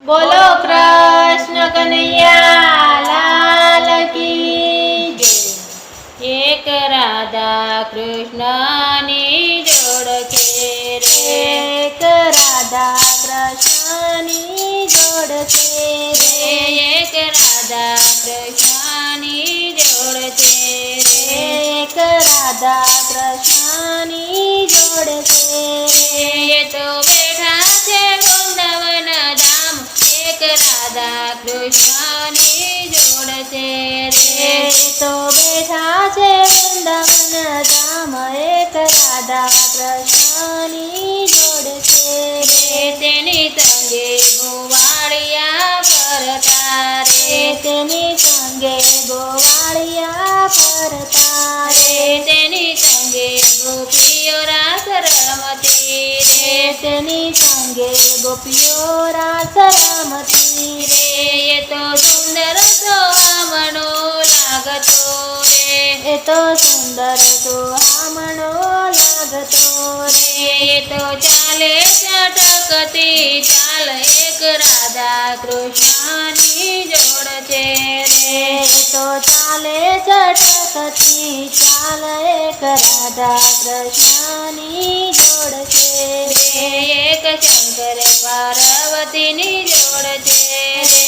બોલો કૃષ્ણ કનૈયા લાલ કી જય। એક રાધા કૃષ્ણની જોડ છે રે, એક રાધા કૃષ્ણની જોડ છે રે, એક રાધા કૃષ્ણની જોડ છે રે, એક રાધા કૃષ્ણની જોડ છે રે। એ તો બેઠા છે વૃંદાવન ધામ, એક રાધા કૃષ્ણની જોડ છે રે, એ તો બેઠા છે વૃંદાવન ધામ, એક રાધા કૃષ્ણની જોડ છે રે। તેની સંગે ગોવાળિયા ફરતા રે, તેની સંગે ગોવાળિયા ફરતા રે, તેની સંગે ગોપીઓ રાસ રમતી રે, તેની સંગે ગોપીઓ રાસ રમતી રે। એ તો સુંદર સોહામણો લાગતો રે, એ તો સુંદર સુહામણો લાગતો રે। એ તો ચાલે ચટકતી ચાલ, એક રાધા કૃષ્ણની જોડ છે રે, એ તો ચાલે ચટકતી ચાલ, એક રાધા કૃષ્ણની જોડ છે રે। એક શંકર પાર્વતીની જોડ છે રે,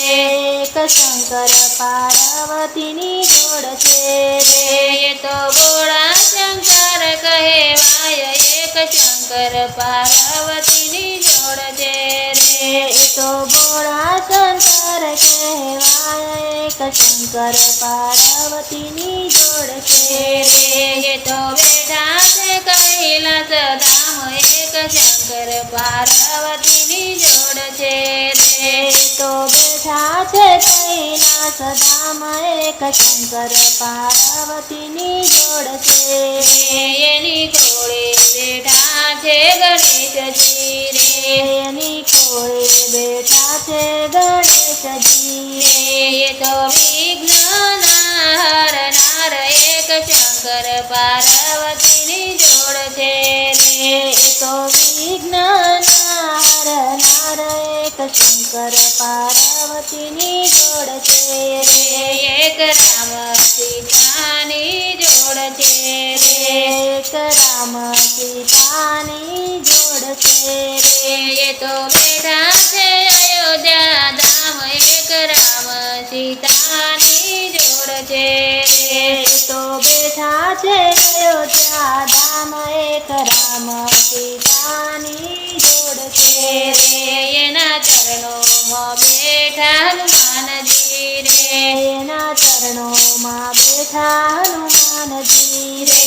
એક શંકર પાર્વતીની જોડ છે રે। એ તો ભોળા શંકર કહેવાય, એક શંકર પાર્વતીની જોડ છે રે, એ તો ભોળા શંકર કહેવાય, એક શંકર પાર્વતીની જોડ છે રે। એ તો બેઠા છે કૈલાસ ધામ, એક શંકર પાર્વતીની જોડ છે રે, એ તો બેઠા છે કૈલાસ ધામ, એક શંકર પાર્વતીની જોડ છે રે। એની કોળે બેઠા છે ગણેશજી રે, એની કોળે બેઠા છે ગણેશજી રે। એ તો વિઘ્નના હરનાર, એક શંકર પાર્વતીની જોડ છે રે, એ તો વિઘ્નના હરનાર, એક શંકર પાર્વતીની જોડ છે રે। એક રામ સીતાની જોડ છે રે, એક રામ સીતાની જોડ છે રે। એ તો બેઠા છે અયોધ્યા ધામ, એક રામ સીતાની જોડ છે રે, એ તો બેઠા છે અયોધ્યા ધામ, એક રામ સીતાની જોડ છે રે। એના ચરણોમાં બેઠા હનુમાનજી રે, એના ચરણોમાં બેઠા હનુમાનજી રે।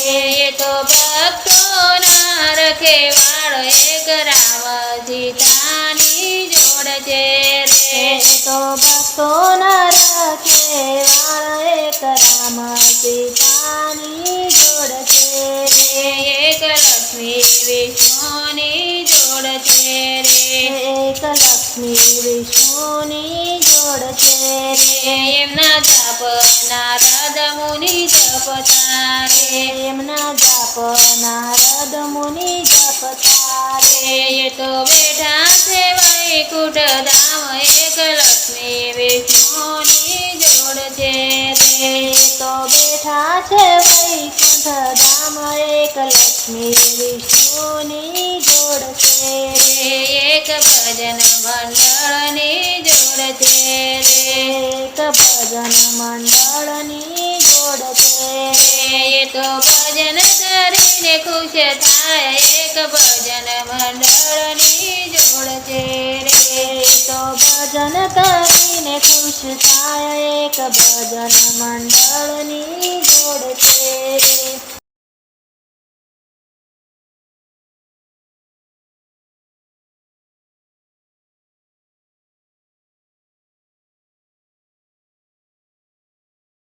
એ તો ભક્તોના રખેવાળ, એક રામ સીતાની જોડ છે રે, એ તો ભક્તોના રખેવાળ, એક રામ સીતાની જોડ છે રે। એક લક્ષ્મી વિષ્ણુની જોડ છે રે, એક લક્ષ્મી વિષ્ણુની જોડ છે રે। એમના જાપ નારદ મુનિ જપતા રે, એમના જાપ નારદ મુનિ જપતા રે। એ તો બેઠા છે વૈકુંઠ ધામ, એક લક્ષ્મી વિષ્ણુની જોડ છે રે, એ તો બેઠા છે વૈકુંઠ ધામ, એક લક્ષ્મી વિષ્ણુની જોડ છે રે। એક ભજન મંડળની જોડ છે રે, એક ભજન મંડળની જોડ છે રે। એ તો ભજન કરીને ખુશ થાય, એક ભજન મંડળની જોડ છે રે, એ તો ભજન કરીને ખુશ થાય, એક ભજન મંડળની જોડ છે રે।